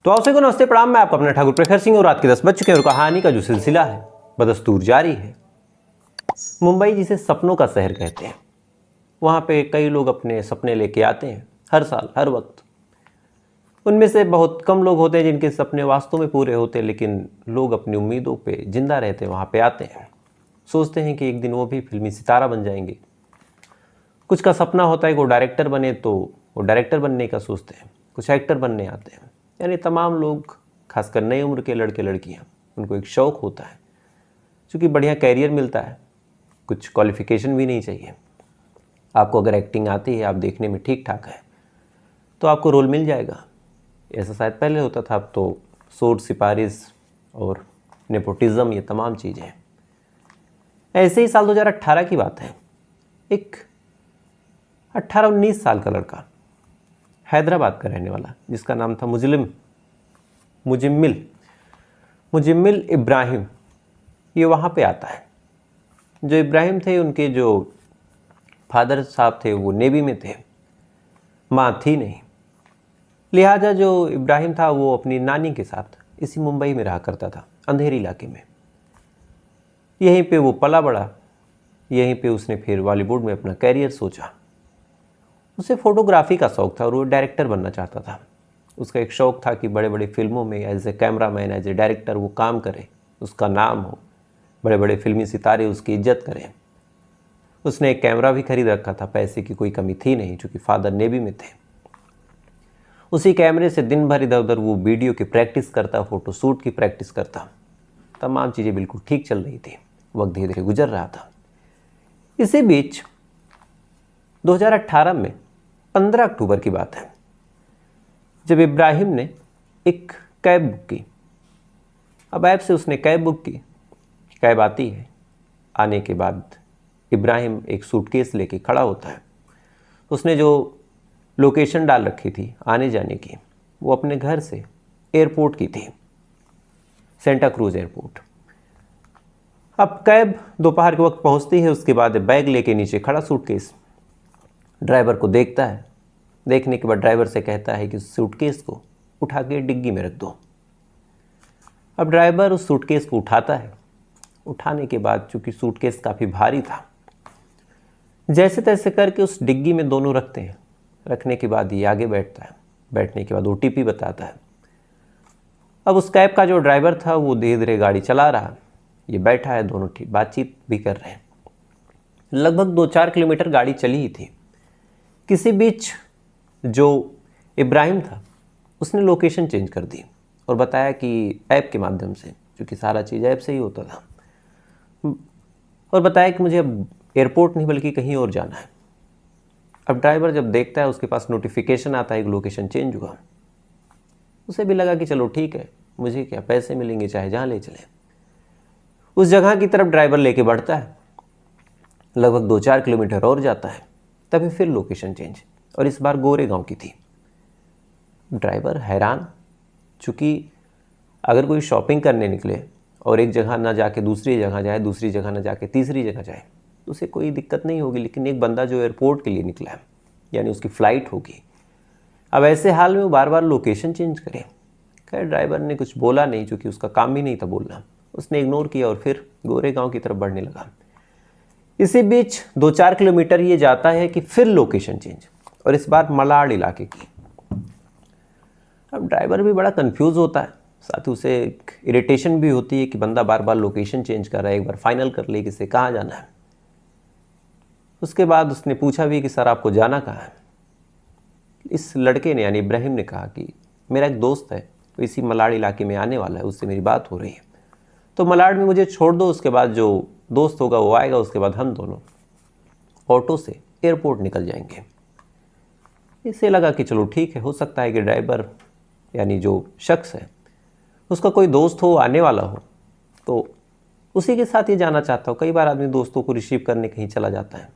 तो आप सभी को नमस्ते प्रणाम। मैं आपका अपना ठाकुर प्रखर सिंह और रात के 10 बज चुके हैं और कहानी का जो सिलसिला है बदस्तूर जारी है। मुंबई जिसे सपनों का शहर कहते हैं, वहाँ पे कई लोग अपने सपने लेके आते हैं हर साल हर वक्त। उनमें से बहुत कम लोग होते हैं जिनके सपने वास्तव में पूरे होते हैं, लेकिन लोग अपनी उम्मीदों पे जिंदा रहते हैं, वहाँ पे आते हैं, सोचते हैं कि एक दिन वो भी फिल्मी सितारा बन जाएंगे। कुछ का सपना होता है कि वो डायरेक्टर बने, तो वो डायरेक्टर बनने का सोचते हैं, कुछ एक्टर बनने आते हैं। यानी तमाम लोग, खासकर नई उम्र के लड़के लड़कियां, उनको एक शौक़ होता है क्योंकि बढ़िया कैरियर मिलता है, कुछ क्वालिफिकेशन भी नहीं चाहिए। आपको अगर एक्टिंग आती है, आप देखने में ठीक ठाक है, तो आपको रोल मिल जाएगा। ऐसा शायद पहले होता था, अब तो सोर्स, सिफारिश और नेपोटिज्म, ये तमाम चीज़ें हैं। ऐसे ही साल 2018 की बात है। एक 18-19 साल का लड़का, हैदराबाद का रहने वाला, जिसका नाम था मुजम्मिल इब्राहिम, ये वहाँ पे आता है। जो इब्राहिम थे, उनके जो फादर साहब थे वो नेवी में थे, माँ थी नहीं। लिहाजा जो इब्राहिम था वो अपनी नानी के साथ इसी मुंबई में रहा करता था, अंधेरी इलाके में। यहीं पे वो पला बड़ा, यहीं पे उसने फिर बॉलीवुड में अपना कैरियर सोचा। उसे फोटोग्राफी का शौक़ था और वो डायरेक्टर बनना चाहता था। उसका एक शौक़ था कि बड़े बड़े फिल्मों में as a cameraman, as a director वो काम करे, उसका नाम हो, बड़े बड़े फिल्मी सितारे उसकी इज्जत करें। उसने एक कैमरा भी खरीद रखा था, पैसे की कोई कमी थी नहीं क्योंकि फादर नेवी में थे। उसी कैमरे से दिन भर इधर उधर वो वीडियो की प्रैक्टिस करता, फोटो शूट की प्रैक्टिस करता। तमाम चीज़ें बिल्कुल ठीक चल रही थी, वक्त धीरे धीरे गुजर रहा था। इसी बीच 2018 में 15 अक्टूबर की बात है, जब इब्राहिम ने एक कैब बुक की। अब ऐप से उसने कैब बुक की, कैब आती है। आने के बाद इब्राहिम एक सूटकेस लेके खड़ा होता है। उसने जो लोकेशन डाल रखी थी आने जाने की, वो अपने घर से एयरपोर्ट की थी, सेंटा क्रूज एयरपोर्ट। अब कैब दोपहर के वक्त पहुंचती है, उसके बाद बैग लेके नीचे खड़ा सूटकेस। ड्राइवर को देखता है, देखने के बाद ड्राइवर से कहता है कि सूटकेस को उठा के डिग्गी में रख दो। अब ड्राइवर उस सूटकेस को उठाता है। उठाने के बाद चूंकि सूटकेस काफ़ी भारी था, जैसे तैसे करके उस डिग्गी में दोनों रखते हैं। रखने के बाद ये आगे बैठता है, बैठने के बाद OTP बताता है। अब उस कैब का जो ड्राइवर था वो धीरे धीरे गाड़ी चला रहा, ये बैठा है, दोनों ठीक बातचीत भी कर रहे हैं। लगभग 2-4 किलोमीटर गाड़ी चली ही थी। किसी बीच जो इब्राहिम था उसने लोकेशन चेंज कर दी और बताया कि ऐप के माध्यम से, क्योंकि सारा चीज़ ऐप से ही होता था, और बताया कि मुझे अब एयरपोर्ट नहीं बल्कि कहीं और जाना है। अब ड्राइवर जब देखता है, उसके पास नोटिफिकेशन आता है कि लोकेशन चेंज हुआ। उसे भी लगा कि चलो ठीक है, मुझे क्या, पैसे मिलेंगे चाहे जहाँ ले चले। उस जगह की तरफ ड्राइवर लेके बढ़ता है। लगभग 2-4 किलोमीटर और जाता है, तभी फिर लोकेशन चेंज, और इस बार गोरेगांव की थी। ड्राइवर हैरान, चूँकि अगर कोई शॉपिंग करने निकले और एक जगह ना जाके दूसरी जगह जाए, दूसरी जगह ना जाके तीसरी जगह जाए, तो उसे कोई दिक्कत नहीं होगी, लेकिन एक बंदा जो एयरपोर्ट के लिए निकला है, यानी उसकी फ़्लाइट होगी, अब ऐसे हाल में वो बार बार लोकेशन चेंज करे। खैर ड्राइवर ने कुछ बोला नहीं, चूँकि उसका काम भी नहीं था बोलना। उसने इग्नोर किया और फिर गोरेगांव की तरफ बढ़ने लगा। इसी बीच 2-4 किलोमीटर ये जाता है कि फिर लोकेशन चेंज, और इस बार मलाड इलाके की। अब ड्राइवर भी बड़ा कंफ्यूज होता है, साथ ही उसे एक इरिटेशन भी होती है कि बंदा बार बार लोकेशन चेंज कर रहा है, एक बार फाइनल कर ले कि इसे कहाँ जाना है। उसके बाद उसने पूछा भी कि सर आपको जाना कहाँ है। इस लड़के ने, यानी इब्राहिम ने कहा कि मेरा एक दोस्त है, तो इसी मलाड इलाके में आने वाला है, उससे मेरी बात हो रही है, तो मलाड में मुझे छोड़ दो, उसके बाद जो दोस्त होगा वो आएगा, उसके बाद हम दोनों ऑटो से एयरपोर्ट निकल जाएंगे। इसे लगा कि चलो ठीक है, हो सकता है कि ड्राइवर यानी जो शख्स है उसका कोई दोस्त हो, आने वाला हो, तो उसी के साथ ये जाना चाहता हो। कई बार आदमी दोस्तों को रिसीव करने कहीं चला जाता है।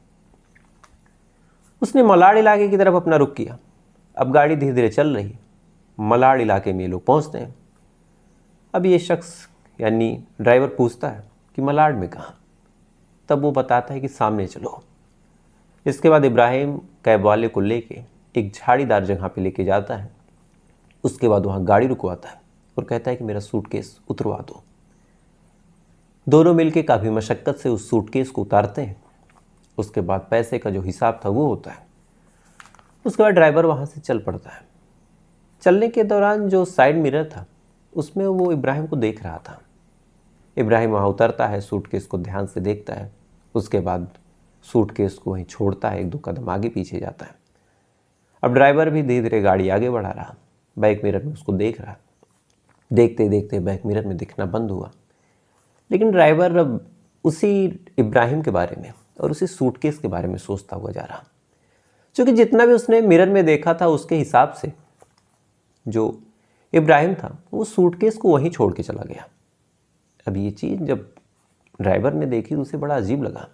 उसने मलाड इलाके की तरफ अपना रुख किया। अब गाड़ी धीरे धीरे चल रही, मलाड इलाके में ये लोग पहुँचते हैं। अब ये शख्स यानी ड्राइवर पूछता है कि मलाड में कहाँ, तब वो बताता है कि सामने चलो। इसके बाद इब्राहिम कैब वाले को लेके एक झाड़ीदार जगह पे लेके जाता है। उसके बाद वहाँ गाड़ी रुकवाता है और कहता है कि मेरा सूटकेस उतरवा दो। दोनों मिलकर काफ़ी मशक्क़त से उस सूटकेस को उतारते हैं। उसके बाद पैसे का जो हिसाब था वो होता है। उसके बाद ड्राइवर वहाँ से चल पड़ता है। चलने के दौरान जो साइड मिरर था उसमें वो इब्राहिम को देख रहा था। इब्राहिम वहाँ उतरता है, सूटकेस को ध्यान से देखता है, उसके बाद सूटकेस को वहीं छोड़ता है, 1-2 कदम आगे पीछे जाता है। अब ड्राइवर भी धीरे धीरे गाड़ी आगे बढ़ा रहा, बैक मिरर में उसको देख रहा। देखते देखते बैक मिरर में दिखना बंद हुआ, लेकिन ड्राइवर अब उसी इब्राहिम के बारे में और उसी सूटकेस के बारे में सोचता हुआ जा रहा, क्योंकि जितना भी उसने मिरर में देखा था उसके हिसाब से जो इब्राहिम था वो सूटकेस को वहीं छोड़ के चला गया। अब ये चीज़ जब ड्राइवर ने देखी तो उसे बड़ा अजीब लगा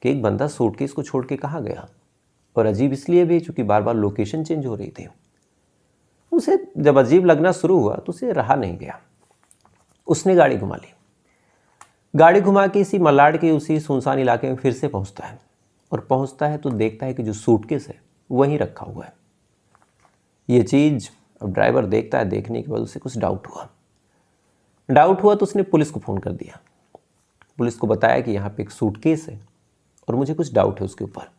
कि एक बंदा सूटकेस को छोड़ के कहाँ गया, और अजीब इसलिए भी चूँकि बार बार लोकेशन चेंज हो रही थी। उसे जब अजीब लगना शुरू हुआ तो उसे रहा नहीं गया, उसने गाड़ी घुमा ली। गाड़ी घुमा के इसी मलाड के उसी सुनसान इलाके में फिर से पहुंचता है, और पहुंचता है तो देखता है कि जो सूटकेस है वहीं रखा हुआ है। ये चीज़ अब ड्राइवर देखता है, देखने के बाद उसे कुछ डाउट हुआ तो उसने पुलिस को फ़ोन कर दिया। पुलिस को बताया कि यहाँ पे एक सूटकेस है और मुझे कुछ डाउट है उसके ऊपर।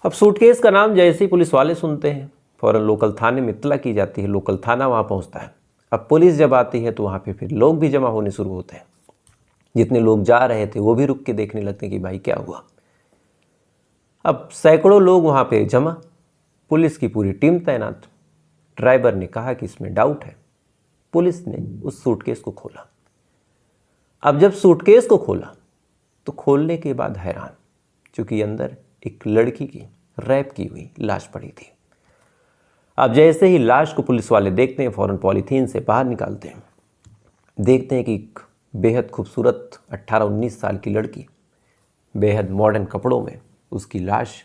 अब सूटकेस का नाम जैसे ही पुलिस वाले सुनते हैं फ़ौरन लोकल थाने में इत्तला की जाती है। लोकल थाना वहाँ पहुँचता है। अब पुलिस जब आती है तो वहाँ पे फिर लोग भी जमा होने शुरू होते हैं। जितने लोग जा रहे थे वो भी रुक के देखने लगते हैं कि भाई क्या हुआ। अब सैकड़ों लोग वहाँ पे जमा, पुलिस की पूरी टीम तैनात। ड्राइवर ने कहा कि इसमें डाउट है। पुलिस ने उस सूटकेस को खोला। अब जब सूटकेस को खोला तो खोलने के बाद हैरान, क्योंकि अंदर एक लड़की की रैप की हुई लाश पड़ी थी। अब जैसे ही लाश को पुलिस वाले देखते हैं फ़ौरन पॉलीथीन से बाहर निकालते हैं, देखते हैं कि एक बेहद खूबसूरत 18-19 साल की लड़की बेहद मॉडर्न कपड़ों में, उसकी लाश।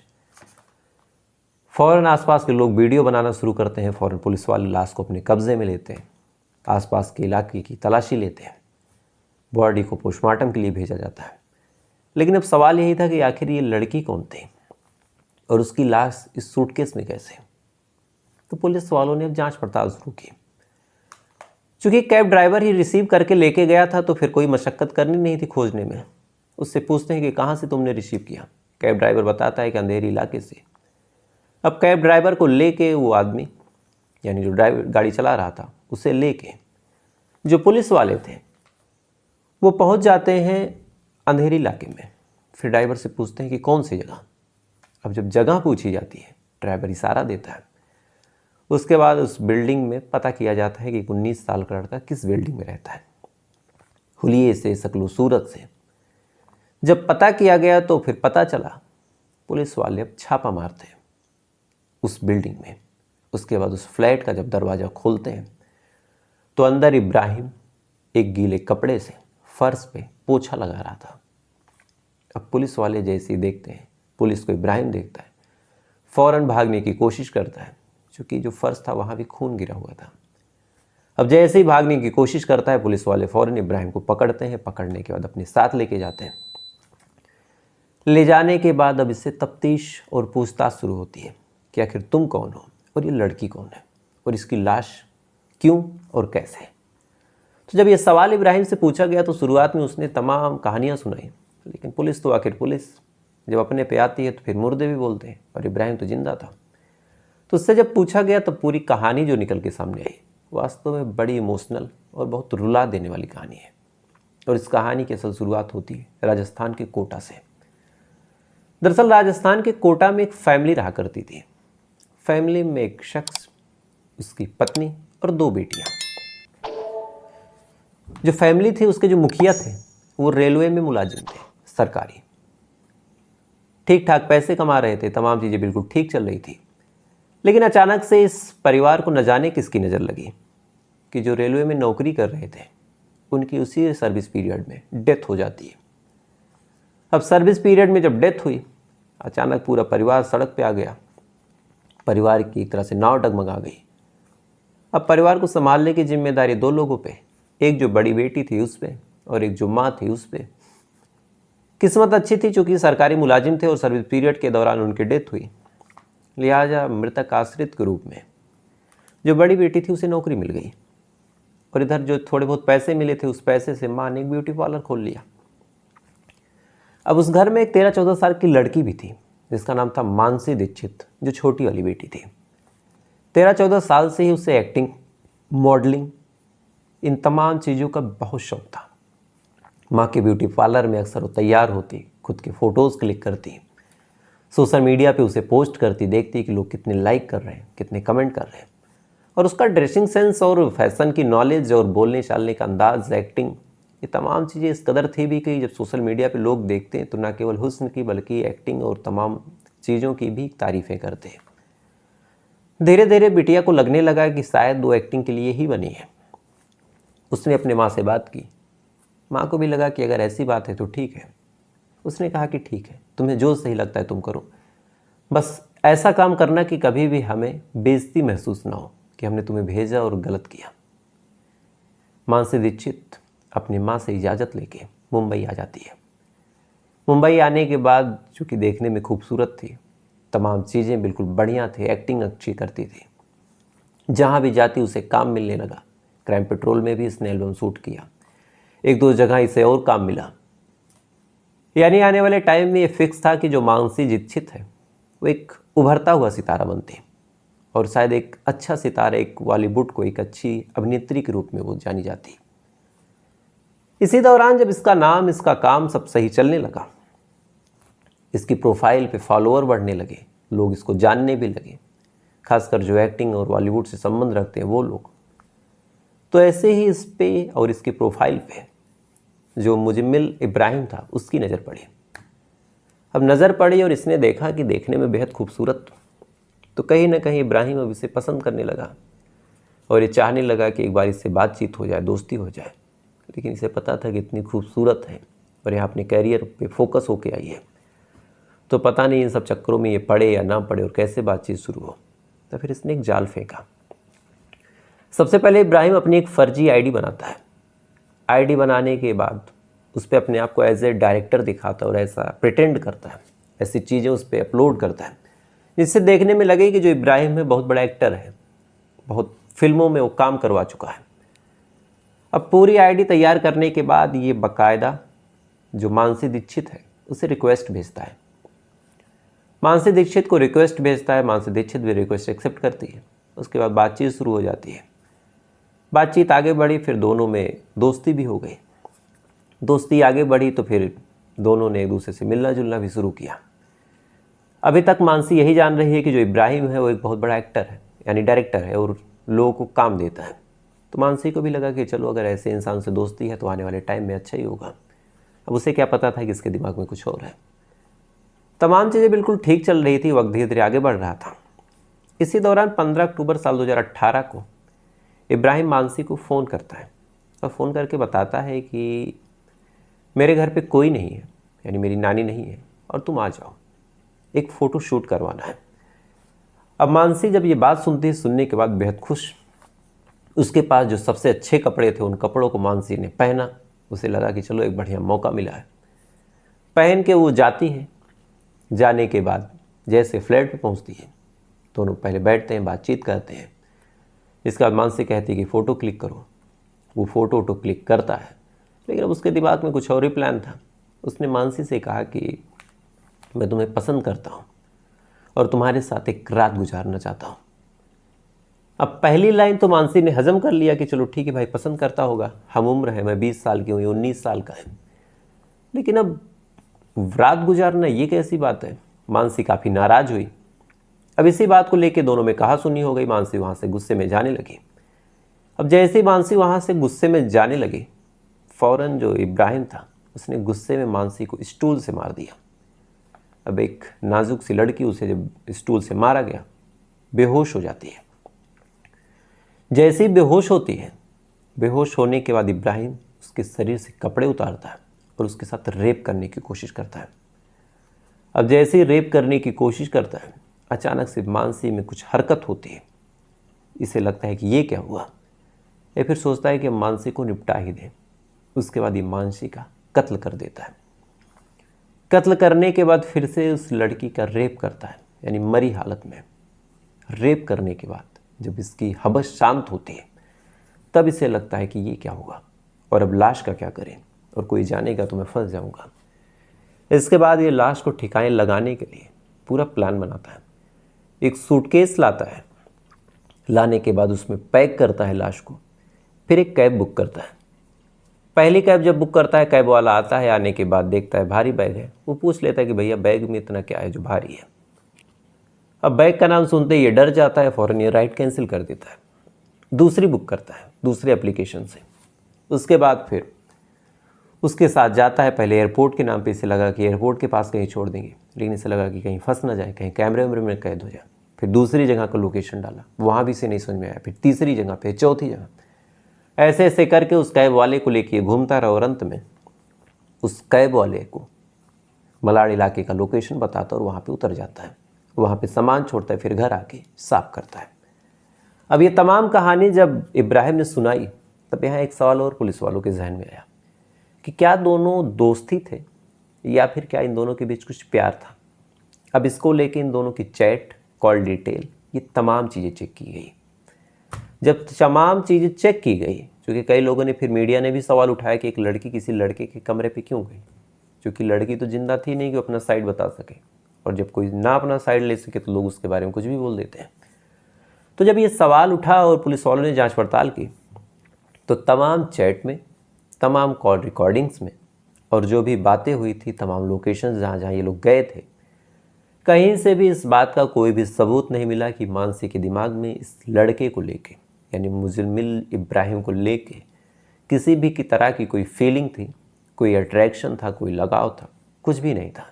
फ़ौरन आसपास के लोग वीडियो बनाना शुरू करते हैं। फ़ौरन पुलिस वाले लाश को अपने कब्ज़े में लेते हैं, आसपास के इलाके की तलाशी लेते हैं, बॉडी को पोस्टमार्टम के लिए भेजा जाता है। लेकिन अब सवाल यही था कि आखिर ये लड़की कौन थी और उसकी लाश इस सूटकेस में कैसे। तो पुलिस वालों ने अब जांच पड़ताल शुरू की। चूँकि कैब ड्राइवर ही रिसीव करके लेके गया था तो फिर कोई मशक्क़त करनी नहीं थी खोजने में। उससे पूछते हैं कि कहाँ से तुमने रिसीव किया। कैब ड्राइवर बताता है कि अंधेरी इलाके से। अब कैब ड्राइवर को लेके वो आदमी, यानी जो ड्राइवर गाड़ी चला रहा था, उसे लेके जो पुलिस वाले थे वो पहुंच जाते हैं अंधेरी इलाके में। फिर ड्राइवर से पूछते हैं कि कौन सी जगह। अब जब जगह पूछी जाती है ड्राइवर इशारा देता है। उसके बाद उस बिल्डिंग में पता किया जाता है कि 19 साल का लड़का किस बिल्डिंग में रहता है। हुलिये से, शक्लो सूरत से जब पता किया गया तो फिर पता चला, पुलिस वाले अब छापा मारते हैं उस बिल्डिंग में। उसके बाद उस फ्लैट का जब दरवाज़ा खोलते हैं तो अंदर इब्राहिम एक गीले कपड़े से फर्श पे पोछा लगा रहा था। अब पुलिस वाले जैसे ही देखते हैं, पुलिस को इब्राहिम देखता है, फ़ौरन भागने की कोशिश करता है, क्योंकि जो फर्श था वहाँ भी खून गिरा हुआ था। अब जैसे ही भागने की कोशिश करता है पुलिस वाले फ़ौरन इब्राहिम को पकड़ते हैं। पकड़ने के बाद अपने साथ लेके जाते हैं। ले जाने के बाद अब इससे तफ्तीश और पूछताछ शुरू होती है कि आखिर तुम कौन हो और ये लड़की कौन है और इसकी लाश क्यों और कैसे। तो जब ये सवाल इब्राहिम से पूछा गया तो शुरुआत में उसने तमाम कहानियाँ सुनाई, लेकिन पुलिस तो आखिर पुलिस जब अपने पे आती है तो फिर मुर्दे भी बोलते हैं, और इब्राहिम तो जिंदा था। तो उससे जब पूछा गया तो पूरी कहानी जो निकल के सामने आई वास्तव में बड़ी इमोशनल और बहुत रुला देने वाली कहानी है। और इस कहानी की असल शुरुआत होती है राजस्थान के कोटा से। दरअसल राजस्थान के कोटा में एक फैमिली रहा करती थी। फैमिली में एक शख्स, उसकी पत्नी और 2 बेटियां। जो फैमिली थी उसके जो मुखिया थे वो रेलवे में मुलाजिम थे, सरकारी, ठीक ठाक पैसे कमा रहे थे, तमाम चीज़ें बिल्कुल ठीक चल रही थी। लेकिन अचानक से इस परिवार को न जाने किसकी नज़र लगी कि जो रेलवे में नौकरी कर रहे थे उनकी उसी सर्विस पीरियड में डेथ हो जाती है। अब सर्विस पीरियड में जब डेथ हुई, अचानक पूरा परिवार सड़क पे आ गया। परिवार की एक तरह से नाव डगमगा गई। अब परिवार को संभालने की जिम्मेदारी 2 लोगों पे, एक जो बड़ी बेटी थी उस पे और एक जो माँ थी उस पे। किस्मत अच्छी थी चूँकि सरकारी मुलाजिम थे और सर्विस पीरियड के दौरान उनकी डेथ हुई, लिहाजा मृतक आश्रित के रूप में जो बड़ी बेटी थी उसे नौकरी मिल गई और इधर जो थोड़े बहुत पैसे मिले थे उस पैसे से माँ ने एक ब्यूटी पार्लर खोल लिया। अब उस घर में एक 13-14 साल की लड़की भी थी जिसका नाम था मानसी दीक्षित, जो छोटी वाली बेटी थी। 13-14 साल से ही उसे एक्टिंग, मॉडलिंग, इन तमाम चीज़ों का बहुत शौक था। माँ के ब्यूटी पार्लर में अक्सर वो तैयार होती, खुद के फ़ोटोज़ क्लिक करती, सोशल मीडिया पे उसे पोस्ट करती, देखती कि लोग कितने लाइक कर रहे हैं, कितने कमेंट कर रहे हैं। और उसका ड्रेसिंग सेंस और फैशन की नॉलेज और बोलने चालने का अंदाज, एक्टिंग, ये तमाम चीज़ें इस कदर थी भी कि जब सोशल मीडिया पे लोग देखते हैं तो ना केवल हुस्न की बल्कि एक्टिंग और तमाम चीज़ों की भी तारीफ़ें करते हैं। धीरे धीरे बिटिया को लगने लगा कि शायद वो एक्टिंग के लिए ही बनी है। उसने अपने माँ से बात की। माँ को भी लगा कि अगर ऐसी बात है तो ठीक है। उसने कहा कि ठीक है, तुम्हें जो सही लगता है तुम करो, बस ऐसा काम करना कि कभी भी हमें बेइज्जती महसूस ना हो कि हमने तुम्हें भेजा और गलत किया। मानसी दीक्षित अपनी माँ से इजाज़त लेके मुंबई आ जाती है। मुंबई आने के बाद चूँकि देखने में खूबसूरत थी, तमाम चीज़ें बिल्कुल बढ़िया थी, एक्टिंग अच्छी करती थी, जहाँ भी जाती उसे काम मिलने लगा। क्राइम पेट्रोल में भी इसने एल्बम शूट किया, 1-2 जगह इसे और काम मिला। यानी आने वाले टाइम में ये फिक्स था कि जो मानसी दीक्षित है वो एक उभरता हुआ सितारा बनती और शायद एक अच्छा सितारा, एक बॉलीवुड को एक अच्छी अभिनेत्री के रूप में वो जानी जाती। इसी दौरान जब इसका नाम, इसका काम सब सही चलने लगा, इसकी प्रोफाइल पे फॉलोअर बढ़ने लगे, लोग इसको जानने भी लगे, खासकर जो एक्टिंग और बॉलीवुड से संबंध रखते हैं वो लोग, तो ऐसे ही इस पे और इसकी प्रोफाइल पे जो मुजम्मिल इब्राहिम था उसकी नज़र पड़ी। अब नज़र पड़ी और इसने देखा कि देखने में बेहद खूबसूरत, तो कहीं ना कहीं इब्राहिम अब इसे पसंद करने लगा और ये चाहने लगा कि एक बार इससे बातचीत हो जाए, दोस्ती हो जाए। लेकिन इसे पता था कि इतनी खूबसूरत है और यहाँ अपने कैरियर पे फोकस होके आई है, तो पता नहीं इन सब चक्करों में ये पड़े या ना पड़े और कैसे बातचीत शुरू हो। तो फिर इसने एक जाल फेंका। सबसे पहले इब्राहिम अपनी एक फ़र्जी आईडी बनाता है। आईडी बनाने के बाद उस पर अपने आप को एज ए डायरेक्टर दिखाता है और ऐसा प्रिटेंड करता है, ऐसी चीज़ें उस पर अपलोड करता है जिससे देखने में लगे कि जो इब्राहिम है बहुत बड़ा एक्टर है, बहुत फिल्मों में वो काम करवा चुका है। अब पूरी आईडी तैयार करने के बाद ये बाकायदा जो मानसी दीक्षित है उसे रिक्वेस्ट भेजता है। मानसी दीक्षित को रिक्वेस्ट भेजता है, मानसी दीक्षित भी रिक्वेस्ट एक्सेप्ट करती है। उसके बाद बातचीत शुरू हो जाती है। बातचीत आगे बढ़ी, फिर दोनों में दोस्ती भी हो गई। दोस्ती आगे बढ़ी तो फिर दोनों ने एक दूसरे से मिलना जुलना भी शुरू किया। अभी तक मानसी यही जान रही है कि जो इब्राहिम है वो एक बहुत बड़ा एक्टर है, यानी डायरेक्टर है और लोगों को काम देता है। तो मानसी को भी लगा कि चलो अगर ऐसे इंसान से दोस्ती है तो आने वाले टाइम में अच्छा ही होगा। अब उसे क्या पता था कि इसके दिमाग में कुछ और है। तमाम चीज़ें बिल्कुल ठीक चल रही थी, वक्त धीरे धीरे आगे बढ़ रहा था। इसी दौरान 15 अक्टूबर साल 2018 को इब्राहिम मानसी को फ़ोन करता है और फ़ोन करके बताता है कि मेरे घर पे कोई नहीं है, यानी मेरी नानी नहीं है, और तुम आ जाओ, एक फ़ोटो शूट करवाना है। अब मानसी जब ये बात सुनती है, सुनने के बाद बेहद खुश। उसके पास जो सबसे अच्छे कपड़े थे उन कपड़ों को मानसी ने पहना। उसे लगा कि चलो एक बढ़िया मौका मिला है। पहन के वो जाती है। जाने के बाद जैसे फ्लैट पे पहुंचती है, दोनों पहले बैठते हैं, बातचीत करते हैं। इसके बाद मानसी कहती है कि फ़ोटो क्लिक करो। वो फ़ोटो क्लिक करता है, लेकिन अब उसके दिमाग में कुछ और ही प्लान था। उसने मानसी से कहा कि मैं तुम्हें पसंद करता हूँ और तुम्हारे साथ एक रात गुजारना चाहता हूँ। अब पहली लाइन तो मानसी ने हजम कर लिया कि चलो ठीक है भाई, पसंद करता होगा, हम उम्र है, मैं 20 साल की हूँ, ये 19 साल का है। लेकिन अब रात गुजारना ये कैसी बात है। मानसी काफ़ी नाराज़ हुई। अब इसी बात को लेके दोनों में कहा-सुनी हो गई। मानसी वहाँ से गुस्से में जाने लगी। अब जैसे ही मानसी वहाँ से गुस्से में जाने लगी, फ़ौरन जो इब्राहिम था उसने गुस्से में मानसी को स्टूल से मार दिया। अब एक नाजुक सी लड़की, उसे जब स्टूल से मारा गया, बेहोश हो जाती है। जैसे ही बेहोश होती है, बेहोश होने के बाद इब्राहिम उसके शरीर से कपड़े उतारता है और उसके साथ रेप करने की कोशिश करता है। अब जैसे ही रेप करने की कोशिश करता है, अचानक से मानसी में कुछ हरकत होती है। इसे लगता है कि ये क्या हुआ। ये फिर सोचता है कि मानसी को निपटा ही दे। उसके बाद ये मानसी का कत्ल कर देता है। कत्ल करने के बाद फिर से उस लड़की का रेप करता है, यानी मरी हालत में। रेप करने के बाद जब इसकी हबस शांत होती है, तब इसे लगता है कि ये क्या होगा और अब लाश का क्या करें, और कोई जानेगा तो मैं फंस जाऊंगा। इसके बाद ये लाश को ठिकाने लगाने के लिए पूरा प्लान बनाता है। एक सूटकेस लाता है, लाने के बाद उसमें पैक करता है लाश को, फिर एक कैब बुक करता है। पहली कैब जब बुक करता है, कैब वाला आता है, आने के बाद देखता है भारी बैग है। वो पूछ लेता है कि भैया बैग में इतना क्या है जो भारी है। अब बैग का नाम सुनते ही ये डर जाता है, फ़ौरन ये राइड कैंसिल कर देता है, दूसरी बुक करता है दूसरे एप्लीकेशन से। उसके बाद फिर उसके साथ जाता है। पहले एयरपोर्ट के नाम पे इसे लगा कि एयरपोर्ट के पास कहीं छोड़ देंगे, लेकिन इसे लगा कि कहीं फंस ना जाए, कहीं कैमरे वैमरे में कैद हो जाए। फिर दूसरी जगह का लोकेशन डाला, वहाँ भी इसे नहीं समझ में आया। फिर तीसरी जगह पे, चौथी जगह, ऐसे ऐसे करके उस कैब वाले को लेके घूमता रहा और अंत में उस कैब वाले को मलाड़ इलाके का लोकेशन बताता और वहाँ पे उतर जाता है। वहाँ पे सामान छोड़ता है, फिर घर आके साफ करता है। अब ये तमाम कहानी जब इब्राहिम ने सुनाई, तब यहाँ एक सवाल और पुलिस वालों के जहन में आया कि क्या दोनों दोस्ती थे या फिर क्या इन दोनों के बीच कुछ प्यार था। अब इसको लेके इन दोनों की चैट, कॉल डिटेल, ये तमाम चीज़ें चेक की गई। जब तमाम चीज़ें चेक की गई, क्योंकि कई लोगों ने, फिर मीडिया ने भी सवाल उठाया कि एक लड़की किसी लड़के के कमरे पे क्यों गई, क्योंकि लड़की तो जिंदा थी नहीं कि अपना साइड बता सके, और जब कोई ना अपना साइड ले सके तो लोग उसके बारे में कुछ भी बोल देते हैं। तो जब ये सवाल उठा और पुलिस वालों ने जांच पड़ताल की, तो तमाम चैट में, तमाम कॉल रिकॉर्डिंग्स में, और जो भी बातें हुई थी, तमाम लोकेशंस जहाँ जहाँ ये लोग गए थे, कहीं से भी इस बात का कोई भी सबूत नहीं मिला कि मानसी के दिमाग में इस लड़के को लेके, यानी मुज़म्मिल इब्राहिम को लेके किसी भी की तरह की कोई फीलिंग थी, कोई अट्रैक्शन था, कोई लगाव था, कुछ भी नहीं था।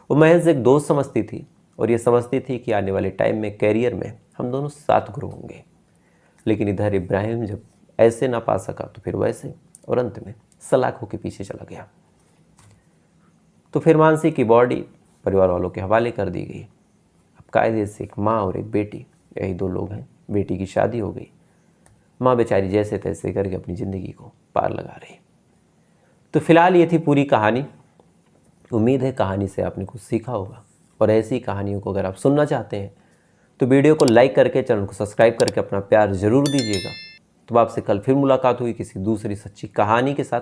वो महज एक दोस्त समझती थी, और ये समझती थी कि आने वाले टाइम में, कैरियर में हम दोनों साथ ग्रो होंगे। लेकिन इधर इब्राहिम जब ऐसे ना पा सका तो फिर वैसे, और अंत में सलाखों के पीछे चला गया। तो फिर मानसी की बॉडी परिवार वालों के हवाले कर दी गई। अब कायदे से एक माँ और एक बेटी, यही दो लोग हैं। बेटी की शादी हो गई, माँ बेचारी जैसे तैसे करके अपनी ज़िंदगी को पार लगा रही। तो फिलहाल ये थी पूरी कहानी। उम्मीद है कहानी से आपने कुछ सीखा होगा, और ऐसी कहानियों को अगर आप सुनना चाहते हैं तो वीडियो को लाइक करके, चैनल को सब्सक्राइब करके अपना प्यार ज़रूर दीजिएगा। तो आपसे कल फिर मुलाकात हुई किसी दूसरी सच्ची कहानी के साथ।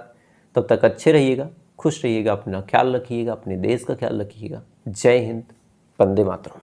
तब तक अच्छे रहिएगा, खुश रहिएगा, अपना ख्याल रखिएगा, अपने देश का ख्याल रखिएगा। जय हिंद, वंदे मातरम।